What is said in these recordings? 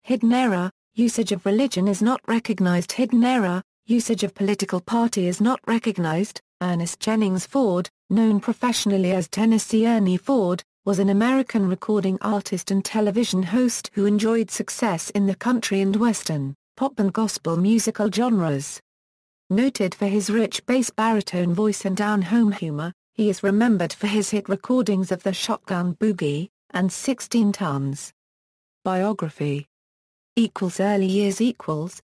Hidden Era, usage of religion is not recognized. Hidden Era, usage of political party is not recognized. Ernest Jennings Ford, known professionally as Tennessee Ernie Ford, was an American recording artist and television host who enjoyed success in the country and western, pop and gospel musical genres. Noted for his rich bass-baritone voice and down-home humor, he is remembered for his hit recordings of the Shotgun Boogie and 16 Tons. Biography. Early years.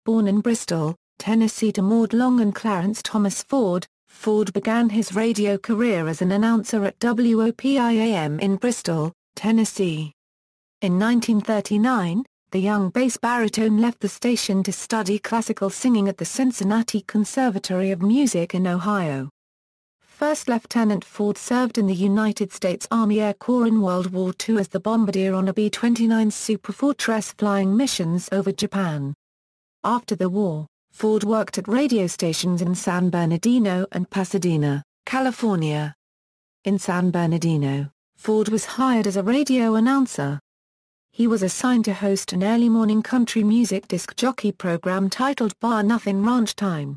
Born in Bristol, Tennessee to Maud Long and Clarence Thomas Ford, Ford began his radio career as an announcer at WOPIAM in Bristol, Tennessee. In 1939, the young bass baritone left the station to study classical singing at the Cincinnati Conservatory of Music in Ohio. First Lieutenant Ford served in the United States Army Air Corps in World War II as the bombardier on a B-29 Superfortress flying missions over Japan. After the war, Ford worked at radio stations in San Bernardino and Pasadena, California. In San Bernardino, Ford was hired as a radio announcer. He was assigned to host an early morning country music disc jockey program titled Bar Nothing Ranch Time.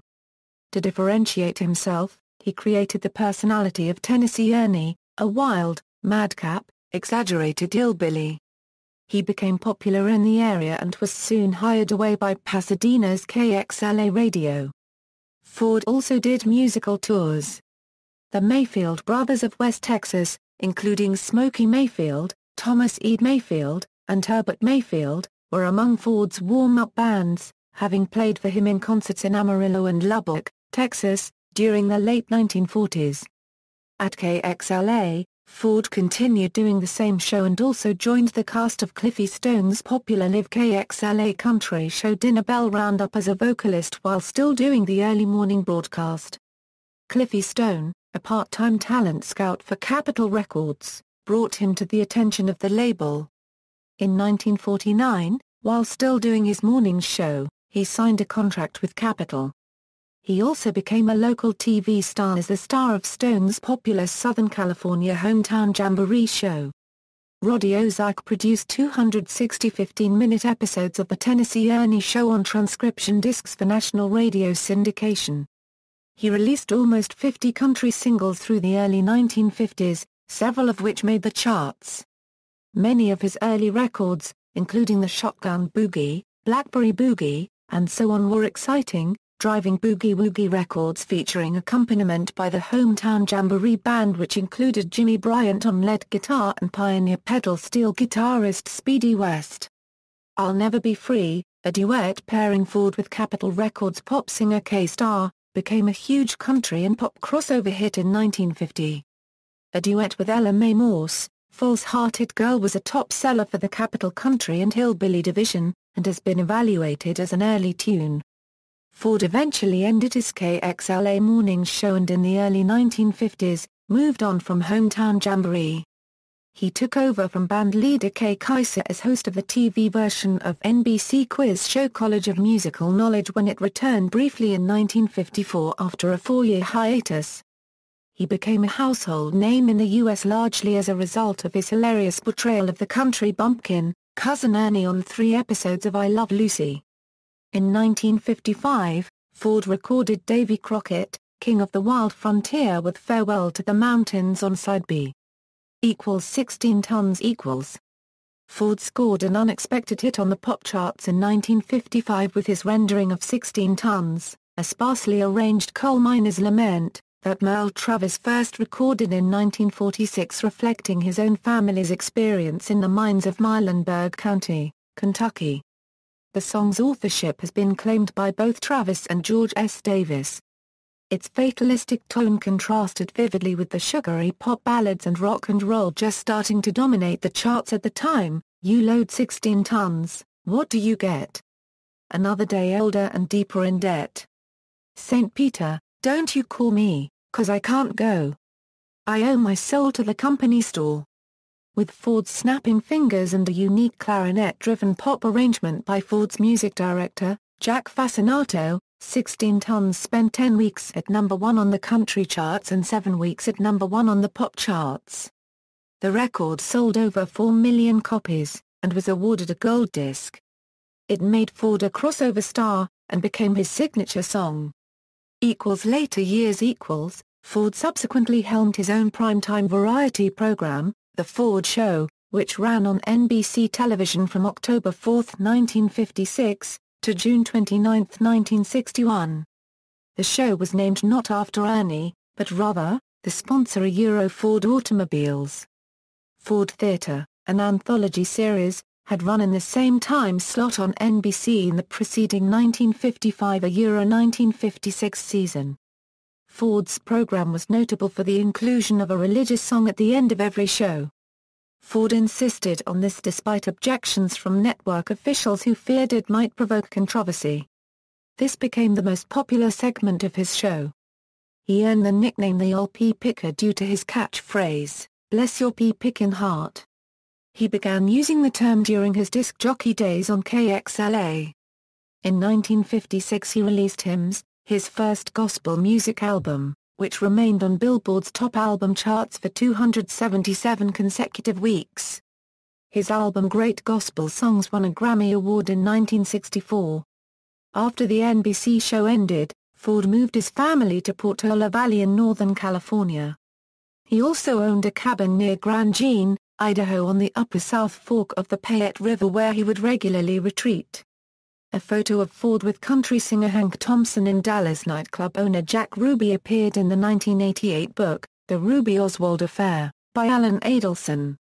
To differentiate himself, he created the personality of Tennessee Ernie, a wild, madcap, exaggerated hillbilly. He became popular in the area and was soon hired away by Pasadena's KXLA radio. Ford also did musical tours. The Mayfield brothers of West Texas, including Smokey Mayfield, Thomas Eade Mayfield, and Herbert Mayfield, were among Ford's warm-up bands, having played for him in concerts in Amarillo and Lubbock, Texas, during the late 1940s. At KXLA, Ford continued doing the same show and also joined the cast of Cliffy Stone's popular live KXLA country show Dinner Bell Roundup as a vocalist while still doing the early morning broadcast. Cliffy Stone, a part-time talent scout for Capitol Records, brought him to the attention of the label. In 1949, while still doing his morning show, he signed a contract with Capitol. He also became a local TV star as the star of Stone's popular Southern California hometown jamboree show. Roddy Ozark produced 260 15-minute episodes of the Tennessee Ernie Show on transcription discs for national radio syndication. He released almost 50 country singles through the early 1950s, several of which made the charts. Many of his early records, including the Shotgun Boogie, Blackberry Boogie, and so on, were exciting, driving boogie-woogie records featuring accompaniment by the hometown jamboree band, which included Jimmy Bryant on lead guitar and pioneer pedal steel guitarist Speedy West. I'll Never Be Free, a duet pairing Ford with Capitol Records pop singer K-Star, became a huge country and pop crossover hit in 1950. A duet with Ella Mae Morse, False-Hearted Girl, was a top seller for the Capitol Country and Hillbilly division, and has been evaluated as an early tune. Ford eventually ended his KXLA morning show and in the early 1950s, moved on from hometown jamboree. He took over from band leader Kay Kaiser as host of the TV version of NBC quiz show College of Musical Knowledge when it returned briefly in 1954 after a 4-year hiatus. He became a household name in the U.S. largely as a result of his hilarious portrayal of the country bumpkin, Cousin Ernie, on 3 episodes of I Love Lucy. In 1955, Ford recorded Davy Crockett, King of the Wild Frontier with Farewell to the Mountains on Side B. 16 Tons. Ford scored an unexpected hit on the pop charts in 1955 with his rendering of 16 Tons, a sparsely arranged coal miner's lament, that Merle Travis first recorded in 1946, reflecting his own family's experience in the mines of Muhlenberg County, Kentucky. The song's authorship has been claimed by both Travis and George S. Davis. Its fatalistic tone contrasted vividly with the sugary pop ballads and rock and roll just starting to dominate the charts at the time. You load 16 tons, what do you get? Another day older and deeper in debt. St. Peter, don't you call me, 'cause I can't go. I owe my soul to the company store. With Ford's snapping fingers and a unique clarinet-driven pop arrangement by Ford's music director, Jack Fascinato, 16 Tons spent 10 weeks at number 1 on the country charts and 7 weeks at number 1 on the pop charts. The record sold over 4 million copies, and was awarded a gold disc. It made Ford a crossover star, and became his signature song. Later years. Ford subsequently helmed his own primetime variety program, The Ford Show, which ran on NBC television from October 4, 1956, to June 29, 1961. The show was named not after Ernie, but rather, the sponsor Ford Automobiles. Ford Theatre, an anthology series, had run in the same time slot on NBC in the preceding 1955–1956 season. Ford's program was notable for the inclusion of a religious song at the end of every show. Ford insisted on this despite objections from network officials who feared it might provoke controversy. This became the most popular segment of his show. He earned the nickname the Ol' Pea Picker due to his catchphrase, "Bless your pea pickin' heart." He began using the term during his disc jockey days on KXLA. In 1956 he released Hymns, his first gospel music album, which remained on Billboard's top album charts for 277 consecutive weeks. His album Great Gospel Songs won a Grammy Award in 1964. After the NBC show ended, Ford moved his family to Portola Valley in Northern California. He also owned a cabin near Grand Jean, Idaho on the upper South Fork of the Payette River where he would regularly retreat. A photo of Ford with country singer Hank Thompson and Dallas nightclub owner Jack Ruby appeared in the 1988 book, The Ruby Oswald Affair, by Alan Adelson.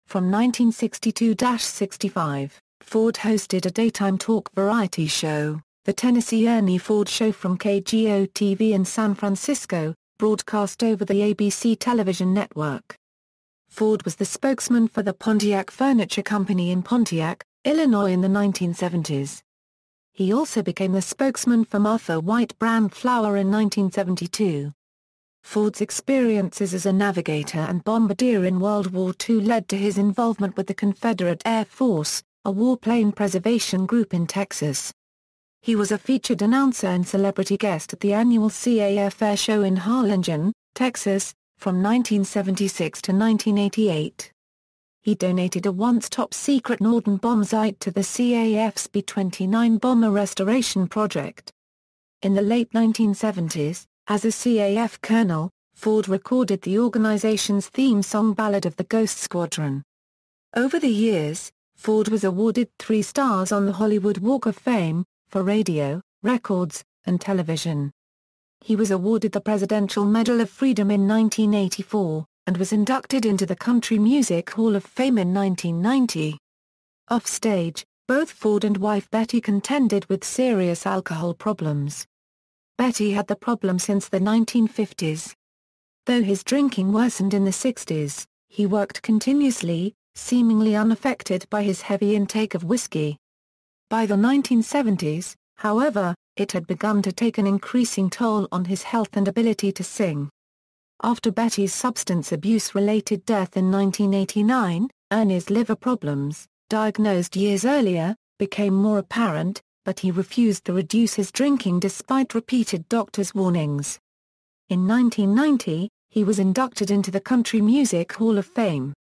From 1962–65, Ford hosted a daytime talk variety show, The Tennessee Ernie Ford Show from KGO-TV in San Francisco, broadcast over the ABC television network. Ford was the spokesman for the Pontiac Furniture Company in Pontiac, Illinois in the 1970s. He also became the spokesman for Martha White brand flour in 1972. Ford's experiences as a navigator and bombardier in World War II led to his involvement with the Confederate Air Force, a warplane preservation group in Texas. He was a featured announcer and celebrity guest at the annual CAF Air Show in Harlingen, Texas, from 1976 to 1988. He donated a once top-secret Norden bomb sight to the CAF's B-29 bomber restoration project. In the late 1970s, as a CAF colonel, Ford recorded the organization's theme song Ballad of the Ghost Squadron. Over the years, Ford was awarded 3 stars on the Hollywood Walk of Fame, for radio, records, and television. He was awarded the Presidential Medal of Freedom in 1984, and was inducted into the Country Music Hall of Fame in 1990. Offstage, both Ford and wife Betty contended with serious alcohol problems. Betty had the problem since the 1950s. Though his drinking worsened in the 60s, he worked continuously, seemingly unaffected by his heavy intake of whiskey. By the 1970s, however, it had begun to take an increasing toll on his health and ability to sing. After Betty's substance abuse-related death in 1989, Ernie's liver problems, diagnosed years earlier, became more apparent, but he refused to reduce his drinking despite repeated doctors' warnings. In 1990, he was inducted into the Country Music Hall of Fame.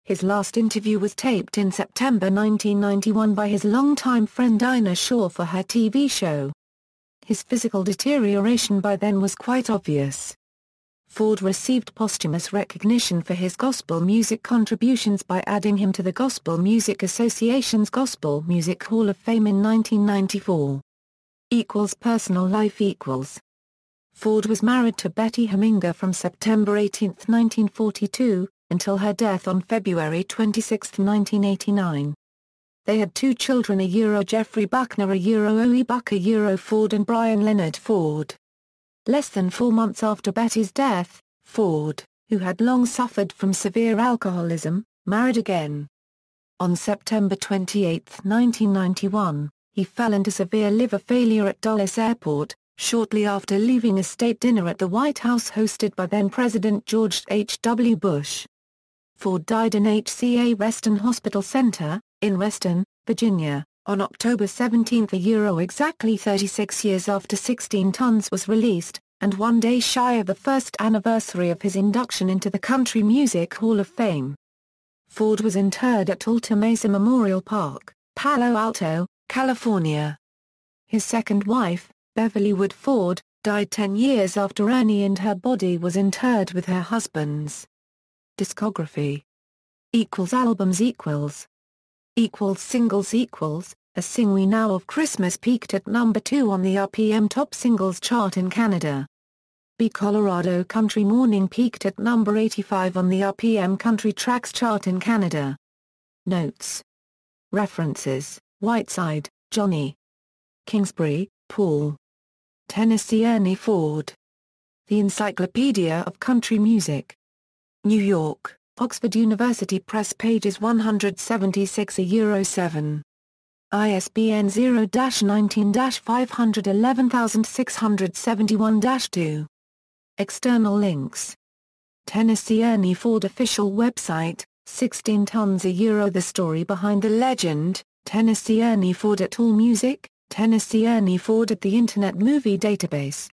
His last interview was taped in September 1991 by his longtime friend Dinah Shore for her TV show. His physical deterioration by then was quite obvious. Ford received posthumous recognition for his gospel music contributions by adding him to the Gospel Music Association's Gospel Music Hall of Fame in 1994. Personal life. Ford was married to Betty Haminga from September 18, 1942, until her death on February 26, 1989. They had 2 children Jeffrey Buckner Oe Bucker Ford and Brian Leonard Ford. Less than 4 months after Betty's death, Ford, who had long suffered from severe alcoholism, married again. On September 28, 1991, he fell into severe liver failure at Dulles Airport, shortly after leaving a state dinner at the White House hosted by then-President George H.W. Bush. Ford died in HCA Reston Hospital Center, in Reston, Virginia, on October 17, exactly 36 years after 16 Tons was released, and 1 day shy of the first anniversary of his induction into the Country Music Hall of Fame. Ford was interred at Alta Mesa Memorial Park, Palo Alto, California. His second wife, Beverly Wood Ford, died 10 years after Ernie and her body was interred with her husband's. Discography. Albums Singles A Sing We Now of Christmas peaked at number 2 on the RPM Top Singles chart in Canada. B. Colorado Country Morning peaked at number 85 on the RPM Country Tracks chart in Canada. Notes. References: Whiteside, Johnny. Kingsbury, Paul. Tennessee Ernie Ford. The Encyclopedia of Country Music. New York, Oxford University Press, pages 176-7. ISBN 0-19-511671-2. External links. Tennessee Ernie Ford official website, 16 tons €. The story behind the legend, Tennessee Ernie Ford at AllMusic, Tennessee Ernie Ford at the Internet Movie Database.